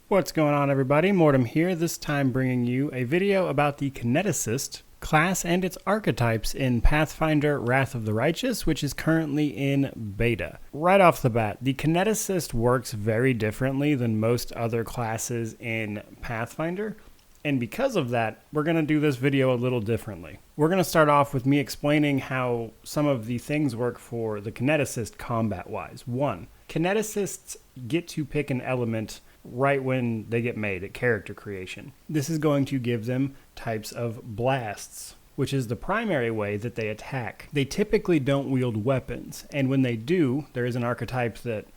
What's going on, everybody? Mortem here, this time bringing you a video about the Kineticist class and its archetypes in Pathfinder Wrath of the Righteous, which is currently in beta. Right off the bat, the Kineticist works very differently than most other classes in Pathfinder, and because of that, we're going to do this video a little differently. We're going to start off with me explaining how some of the things work for the Kineticist combat-wise. 1. Kineticists get to pick an element right when they get made at character creation. This is going to give them types of blasts, which is the primary way that they attack. They typically don't wield weapons, and when they do, there is an archetype that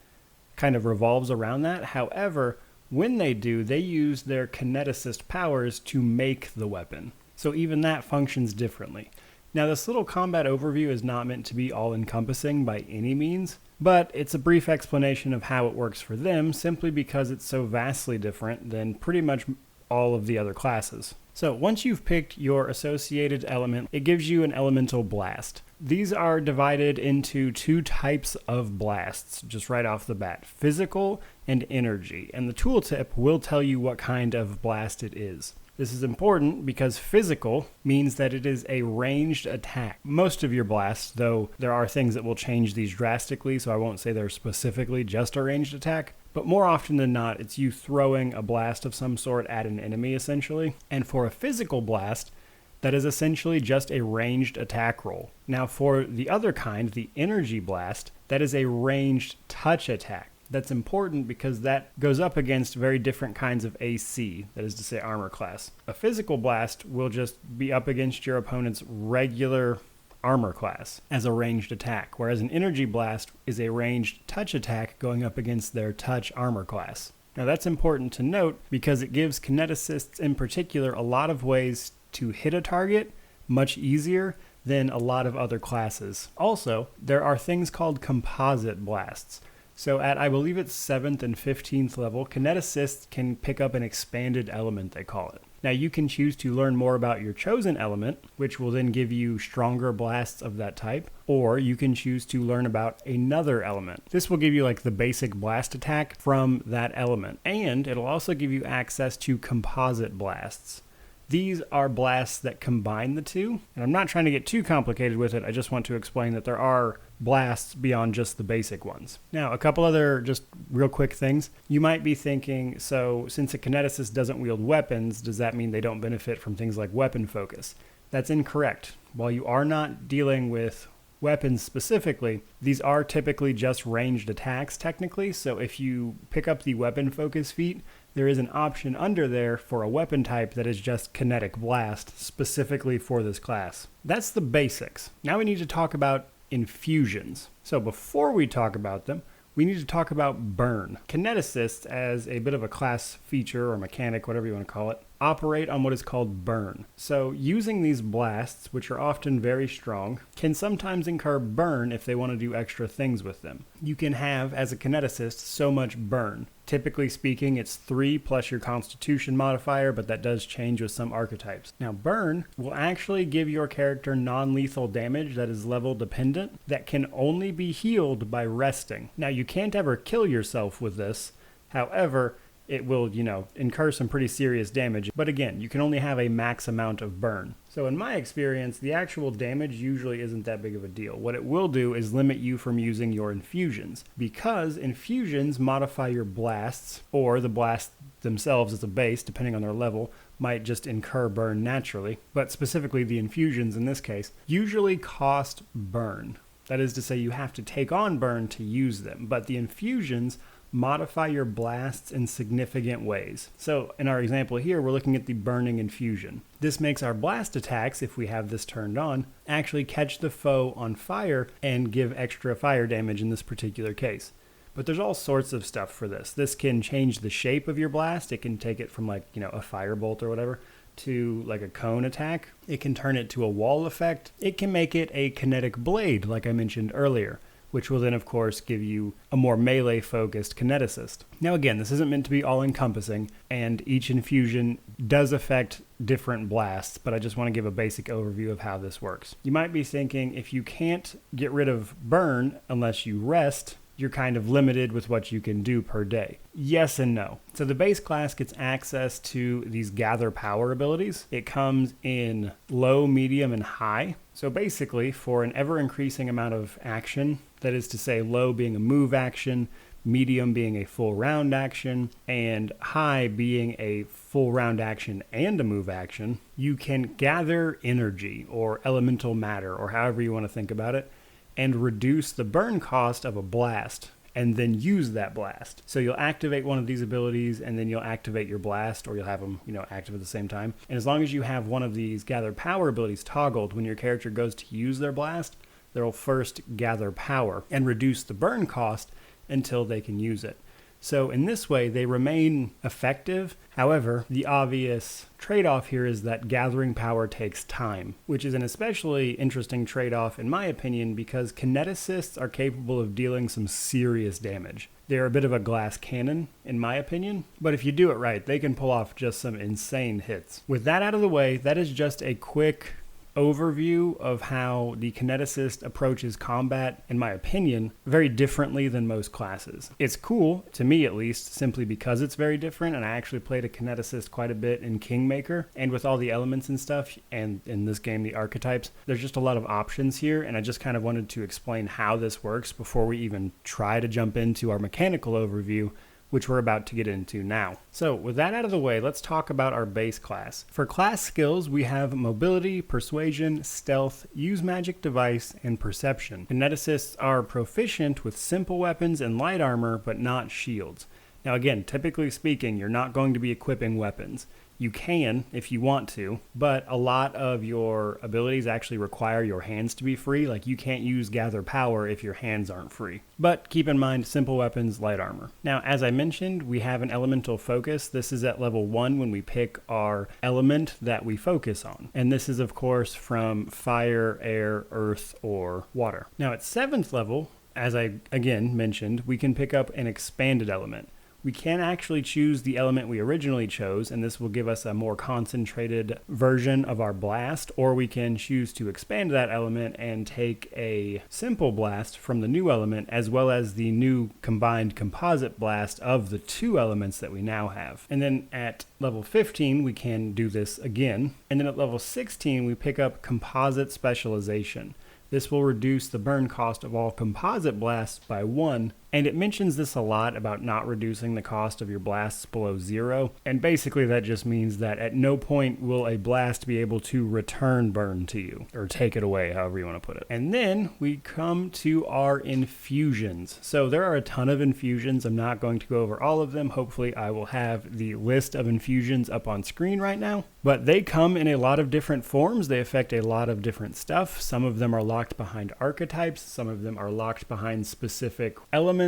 kind of revolves around that. However, when they do, they use their kineticist powers to make the weapon. So even that functions differently. Now, this little combat overview is not meant to be all-encompassing by any means, but it's a brief explanation of how it works for them, simply because it's so vastly different than pretty much all of the other classes. So once you've picked your associated element, it gives you an elemental blast. These are divided into two types of blasts, just right off the bat: physical and energy. And the tooltip will tell you what kind of blast it is. This is important because physical means that it is a ranged attack. Most of your blasts, though there are things that will change these drastically, so I won't say they're specifically just a ranged attack, but more often than not, it's you throwing a blast of some sort at an enemy, essentially. And for a physical blast, that is essentially just a ranged attack roll. Now for the other kind, the energy blast, that is a ranged touch attack. That's important because that goes up against very different kinds of AC, that is to say armor class. A physical blast will just be up against your opponent's regular armor class as a ranged attack, whereas an energy blast is a ranged touch attack going up against their touch armor class. Now that's important to note because it gives kineticists in particular a lot of ways to hit a target much easier than a lot of other classes. Also, there are things called composite blasts. So at, I believe it's 7th and 15th level, Kineticists can pick up an expanded element, they call it. Now you can choose to learn more about your chosen element, which will then give you stronger blasts of that type, or you can choose to learn about another element. This will give you like the basic blast attack from that element, and it'll also give you access to composite blasts. These are blasts that combine the two, and I'm not trying to get too complicated with it, I just want to explain that there are blasts beyond just the basic ones. Now, a couple other just real quick things. You might be thinking, so since a kineticist doesn't wield weapons, does that mean they don't benefit from things like weapon focus? That's incorrect. While you are not dealing with weapons specifically, these are typically just ranged attacks technically, so if you pick up the weapon focus feat, there is an option under there for a weapon type that is just kinetic blast specifically for this class. That's the basics. Now we need to talk about infusions. So before we talk about them, we need to talk about burn. Kineticists, as a bit of a class feature or mechanic, whatever you want to call it, operate on what is called burn. So using these blasts, which are often very strong, can sometimes incur burn if they want to do extra things with them. You can have, as a kineticist, so much burn. Typically speaking, it's 3 plus your constitution modifier, but that does change with some archetypes. Now, burn will actually give your character non-lethal damage that is level dependent that can only be healed by resting. Now, you can't ever kill yourself with this. However, it will, incur some pretty serious damage. But again, you can only have a max amount of burn. So in my experience, the actual damage usually isn't that big of a deal. What it will do is limit you from using your infusions, because infusions modify your blasts, or the blasts themselves as a base, depending on their level, might just incur burn naturally. But specifically the infusions in this case usually cost burn. That is to say, you have to take on burn to use them, but the infusions modify your blasts in significant ways. So in our example here, we're looking at the burning infusion. This makes our blast attacks, if we have this turned on, actually catch the foe on fire and give extra fire damage in this particular case. But there's all sorts of stuff for this. This can change the shape of your blast. It can take it from a firebolt or whatever to like a cone attack. It can turn it to a wall effect. It can make it a kinetic blade, like I mentioned earlier, which will then, of course, give you a more melee-focused kineticist. Now again, this isn't meant to be all-encompassing, and each infusion does affect different blasts, but I just want to give a basic overview of how this works. You might be thinking, if you can't get rid of burn unless you rest, you're kind of limited with what you can do per day. Yes and no. So the base class gets access to these gather power abilities. It comes in low, medium, and high. So basically, for an ever-increasing amount of action, that is to say low being a move action, medium being a full round action, and high being a full round action and a move action, you can gather energy or elemental matter, or however you want to think about it, and reduce the burn cost of a blast, and then use that blast. So you'll activate one of these abilities, and then you'll activate your blast, or you'll have them, active at the same time. And as long as you have one of these gather power abilities toggled, when your character goes to use their blast, they'll first gather power and reduce the burn cost until they can use it. So in this way, they remain effective. However, the obvious trade-off here is that gathering power takes time, which is an especially interesting trade-off in my opinion because kineticists are capable of dealing some serious damage. They're a bit of a glass cannon, in my opinion, but if you do it right, they can pull off just some insane hits. With that out of the way, that is just a quick overview of how the Kineticist approaches combat, in my opinion, very differently than most classes. It's cool, to me at least, simply because it's very different, and I actually played a Kineticist quite a bit in Kingmaker, and with all the elements and stuff, and in this game, the archetypes, there's just a lot of options here, and I just kind of wanted to explain how this works before we even try to jump into our mechanical overview, which we're about to get into now. So with that out of the way, let's talk about our base class. For class skills, we have mobility, persuasion, stealth, use magic device, and perception. Kineticists are proficient with simple weapons and light armor, but not shields. Now again, typically speaking, you're not going to be equipping weapons. You can if you want to, but a lot of your abilities actually require your hands to be free. Like you can't use gather power if your hands aren't free. But keep in mind, simple weapons, light armor. Now, as I mentioned, we have an elemental focus. This is at level 1 when we pick our element that we focus on. And this is, of course, from fire, air, earth, or water. Now, at 7th level, as I again mentioned, we can pick up an expanded element. We can actually choose the element we originally chose, and this will give us a more concentrated version of our blast, or we can choose to expand that element and take a simple blast from the new element, as well as the new combined composite blast of the two elements that we now have. And then at level 15, we can do this again. And then at level 16, we pick up composite specialization. This will reduce the burn cost of all composite blasts by 1, and it mentions this a lot about not reducing the cost of your blasts below 0, and basically that just means that at no point will a blast be able to return burn to you, or take it away, however you want to put it. And then we come to our infusions. So there are a ton of infusions. I'm not going to go over all of them. Hopefully I will have the list of infusions up on screen right now, but they come in a lot of different forms. They affect a lot of different stuff. Some of them are locked behind archetypes. Some of them are locked behind specific elements.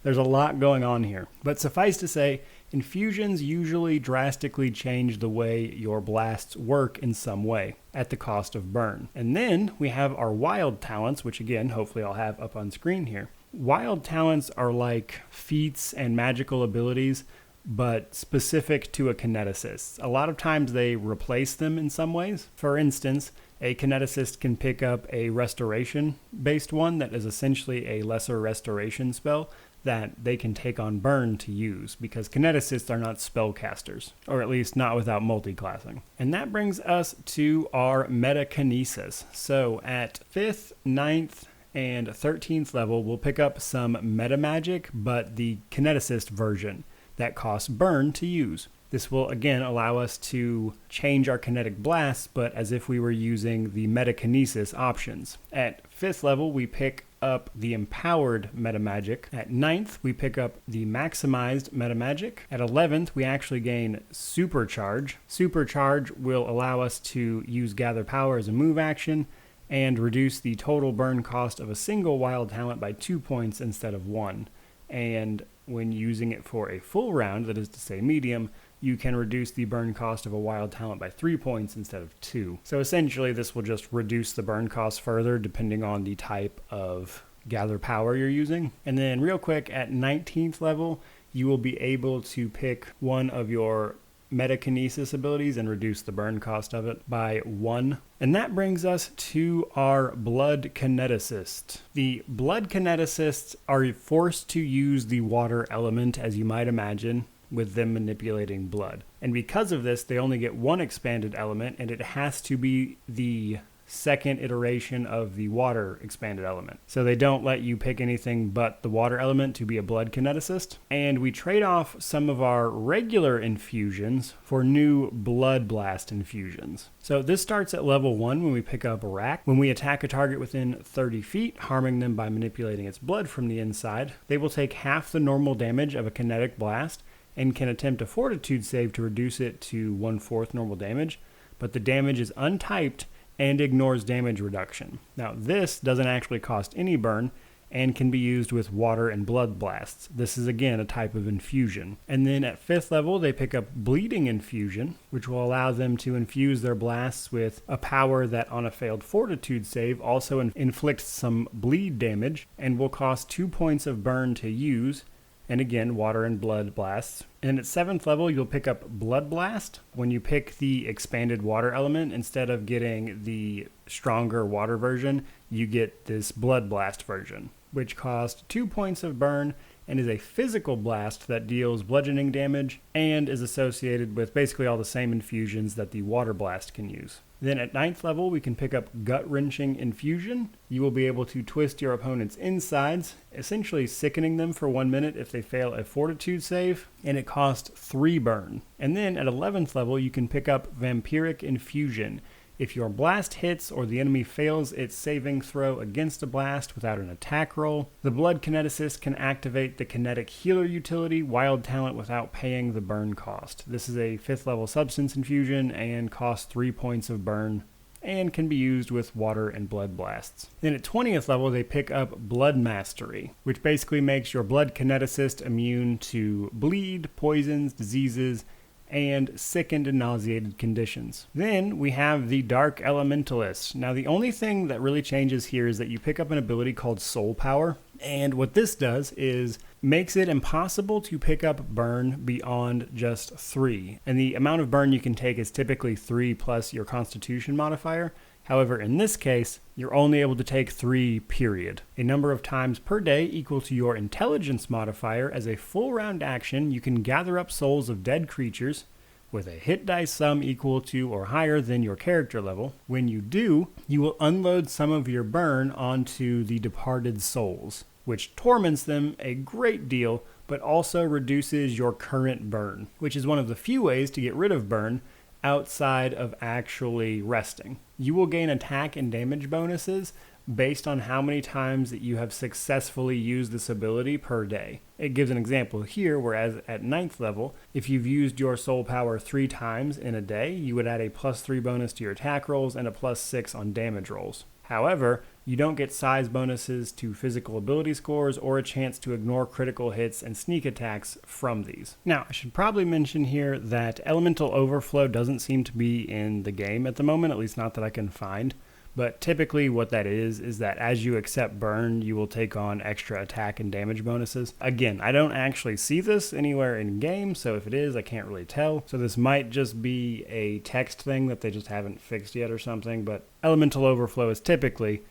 There's a lot going on here. But suffice to say, infusions usually drastically change the way your blasts work in some way at the cost of burn. And then we have our wild talents, which again, hopefully I'll have up on screen here. Wild talents are like feats and magical abilities, but specific to a kineticist. A lot of times they replace them in some ways. For instance, a kineticist can pick up a restoration-based one that is essentially a lesser restoration spell that they can take on burn to use, because kineticists are not spellcasters, or at least not without multi-classing. And that brings us to our metakinesis. So at 5th, 9th, and 13th level, we'll pick up some meta magic, but the kineticist version that costs burn to use. This will again allow us to change our kinetic blasts, but as if we were using the metakinesis options. At 5th level, we pick up the empowered meta magic. At 9th, we pick up the maximized meta magic. At 11th, we actually gain supercharge. Supercharge will allow us to use gather power as a move action and reduce the total burn cost of a single wild talent by 2 points instead of 1. And when using it for a full round, that is to say medium, you can reduce the burn cost of a wild talent by 3 points instead of 2. So essentially this will just reduce the burn cost further depending on the type of gather power you're using. And then real quick, at 19th level, you will be able to pick one of your metakinesis abilities and reduce the burn cost of it by 1. And that brings us to our Blood Kineticist. The Blood Kineticists are forced to use the water element, as you might imagine, with them manipulating blood. And because of this, they only get one expanded element, and it has to be the second iteration of the water expanded element. So they don't let you pick anything but the water element to be a blood kineticist. And we trade off some of our regular infusions for new blood blast infusions. So this starts at level 1 when we pick up a rack. When we attack a target within 30 feet, harming them by manipulating its blood from the inside, they will take half the normal damage of a kinetic blast and can attempt a fortitude save to reduce it to 1/4 normal damage, but the damage is untyped and ignores damage reduction. Now, this doesn't actually cost any burn and can be used with water and blood blasts. This is again a type of infusion. And then at 5th level, they pick up bleeding infusion, which will allow them to infuse their blasts with a power that on a failed fortitude save also inflicts some bleed damage and will cost 2 points of burn to use. And again, water and blood blasts. And at 7th level, you'll pick up Blood Blast. When you pick the expanded water element, instead of getting the stronger water version, you get this Blood Blast version, which costs 2 points of burn and is a physical blast that deals bludgeoning damage and is associated with basically all the same infusions that the water blast can use. Then at 9th level, we can pick up Gut-Wrenching Infusion. You will be able to twist your opponent's insides, essentially sickening them for 1 minute if they fail a fortitude save, and it costs 3 burn. And then at 11th level, you can pick up Vampiric Infusion. If your blast hits or the enemy fails its saving throw against a blast without an attack roll, the Blood Kineticist can activate the Kinetic Healer utility, Wild Talent, without paying the burn cost. This is a 5th level substance infusion and costs 3 points of burn and can be used with water and blood blasts. Then at 20th level, they pick up Blood Mastery, which basically makes your Blood Kineticist immune to bleed, poisons, diseases, and sickened and nauseated conditions. Then we have the Dark Elementalist. Now the only thing that really changes here is that you pick up an ability called Soul Power, and what this does is makes it impossible to pick up burn beyond just 3. And the amount of burn you can take is typically 3 plus your Constitution modifier. However, in this case, you're only able to take 3, period. A number of times per day equal to your intelligence modifier. As a full round action, you can gather up souls of dead creatures with a hit dice sum equal to or higher than your character level. When you do, you will unload some of your burn onto the departed souls, which torments them a great deal, but also reduces your current burn, which is one of the few ways to get rid of burn outside of actually resting. You will gain attack and damage bonuses based on how many times that you have successfully used this ability per day. It gives an example here, whereas at 9th level, if you've used your soul power 3 times in a day, you would add a +3 bonus to your attack rolls and a +6 on damage rolls. However, you don't get size bonuses to physical ability scores or a chance to ignore critical hits and sneak attacks from these. Now, I should probably mention here that Elemental Overflow doesn't seem to be in the game at the moment, at least not that I can find. But typically what that is that as you accept burn, you will take on extra attack and damage bonuses. Again, I don't actually see this anywhere in game, so if it is, I can't really tell. So this might just be a text thing that they just haven't fixed yet or something, but Elemental Overflow is typically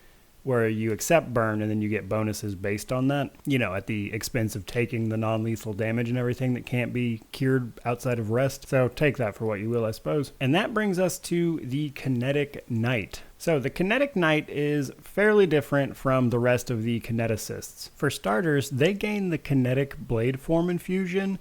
where you accept burn and then you get bonuses based on that, you know, at the expense of taking the non-lethal damage and everything that can't be cured outside of rest. So take that for what you will, I suppose. And that brings us to the Kinetic Knight. So the Kinetic Knight is fairly different from the rest of the Kineticists. For starters, they gain the Kinetic Blade Form infusion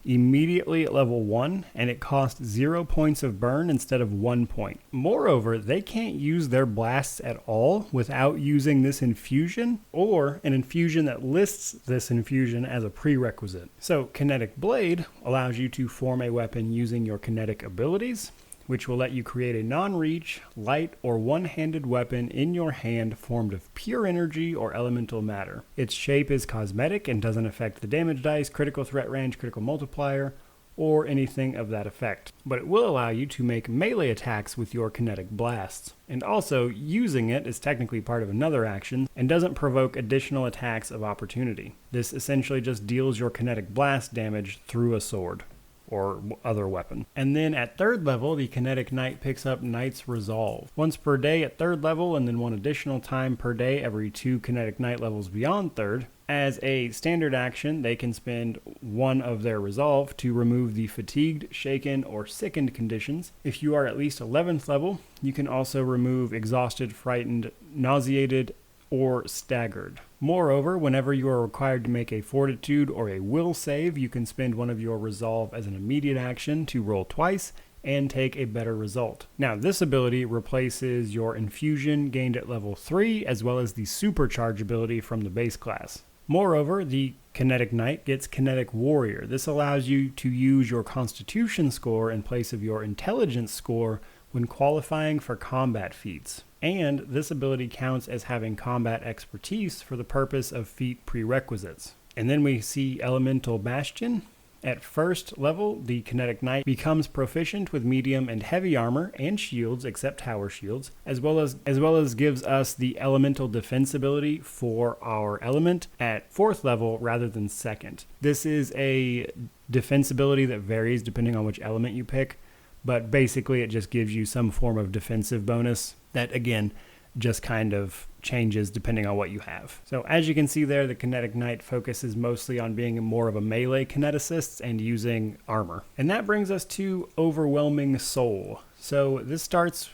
immediately at level 1, and it costs 0 points of burn instead of 1 point. Moreover, they can't use their blasts at all without using this infusion, or an infusion that lists this infusion as a prerequisite. So Kinetic Blade allows you to form a weapon using your kinetic abilities, which will let you create a non-reach, light, or one-handed weapon in your hand formed of pure energy or elemental matter. Its shape is cosmetic and doesn't affect the damage dice, critical threat range, critical multiplier, or anything of that effect. But it will allow you to make melee attacks with your kinetic blasts. And also, using it is technically part of another action and doesn't provoke additional attacks of opportunity. This essentially just deals your kinetic blast damage through a sword, or other weapon. And then at 3rd level, the Kinetic Knight picks up Knight's Resolve. Once per day at 3rd level, and then 1 additional time per day every 2 Kinetic Knight levels beyond 3rd. As a standard action, they can spend 1 of their Resolve to remove the Fatigued, Shaken, or Sickened conditions. If you are at least 11th level, you can also remove Exhausted, Frightened, Nauseated, or Staggered. Moreover, whenever you are required to make a Fortitude or a Will save, you can spend 1 of your Resolve as an immediate action to roll twice and take a better result. Now, this ability replaces your Infusion gained at level 3, as well as the Supercharge ability from the base class. Moreover, the Kinetic Knight gets Kinetic Warrior. This allows you to use your Constitution score in place of your Intelligence score when qualifying for combat feats. And this ability counts as having combat expertise for the purpose of feat prerequisites. And then we see Elemental Bastion. At 1st level, the Kinetic Knight becomes proficient with medium and heavy armor and shields, except tower shields, as well as gives us the Elemental Defense ability for our element at 4th level rather than 2nd. This is a defense ability that varies depending on which element you pick, but basically it just gives you some form of defensive bonus that, again, just kind of changes depending on what you have. So as you can see there, the Kinetic Knight focuses mostly on being more of a melee kineticist and using armor. And that brings us to Overwhelming Soul. So this starts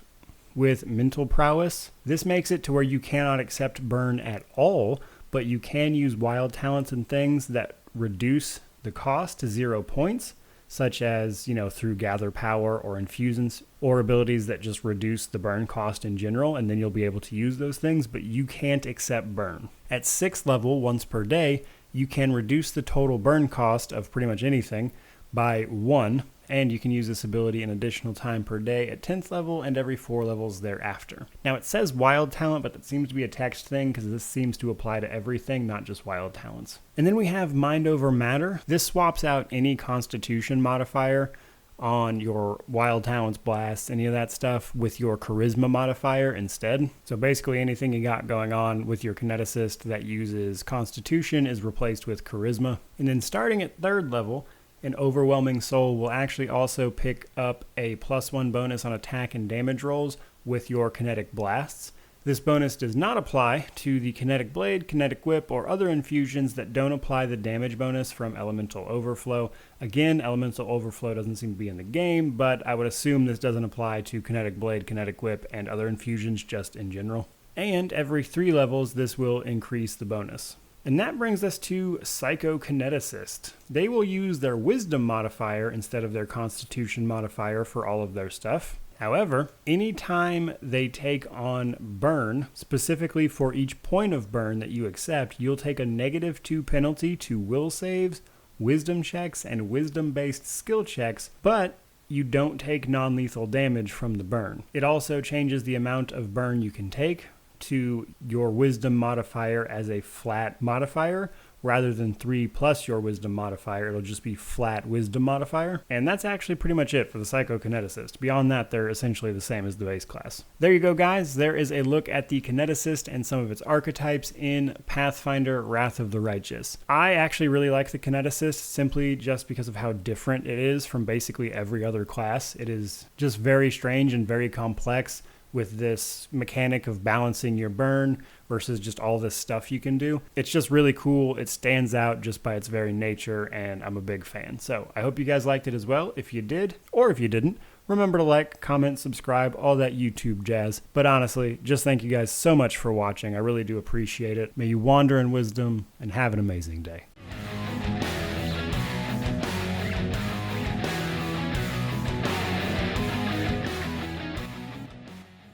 with Mental Prowess. This makes it to where you cannot accept burn at all, but you can use wild talents and things that reduce the cost to 0 points, such as, through Gather Power or Infusions, or abilities that just reduce the burn cost in general, and then you'll be able to use those things, but you can't accept burn. At 6th level, once per day, you can reduce the total burn cost of pretty much anything by 1, and you can use this ability an additional time per day at 10th level and every 4 levels thereafter. Now it says wild talent, but it seems to be a text thing because this seems to apply to everything, not just wild talents. And then we have Mind Over Matter. This swaps out any Constitution modifier on your wild talents, blasts, any of that stuff with your charisma modifier instead. So basically anything you got going on with your kineticist that uses Constitution is replaced with charisma. And then starting at 3rd level, an Overwhelming Soul will actually also pick up a +1 bonus on attack and damage rolls with your kinetic blasts. This bonus does not apply to the Kinetic Blade, Kinetic Whip, or other infusions that don't apply the damage bonus from Elemental Overflow. Again, Elemental Overflow doesn't seem to be in the game, but I would assume this doesn't apply to Kinetic Blade, Kinetic Whip, and other infusions just in general. And every 3 levels, this will increase the bonus. And that brings us to Psychokineticist. They will use their Wisdom modifier instead of their Constitution modifier for all of their stuff. However, anytime they take on burn, specifically for each point of burn that you accept, you'll take a -2 penalty to will saves, wisdom checks, and wisdom-based skill checks, but you don't take non-lethal damage from the burn. It also changes the amount of burn you can take to your wisdom modifier as a flat modifier rather than 3 plus your wisdom modifier. It'll just be flat wisdom modifier. And that's actually pretty much it for the Psychokineticist. Beyond that, they're essentially the same as the base class. There you go, guys. There is a look at the Kineticist and some of its archetypes in Pathfinder Wrath of the Righteous. I actually really like the Kineticist simply just because of how different it is from basically every other class. It is just very strange and very complex, with this mechanic of balancing your burn versus just all this stuff you can do. It's just really cool. It stands out just by its very nature, and I'm a big fan. So I hope you guys liked it as well. If you did, or if you didn't, remember to like, comment, subscribe, all that YouTube jazz. But honestly, just thank you guys so much for watching. I really do appreciate it. May you wander in wisdom and have an amazing day.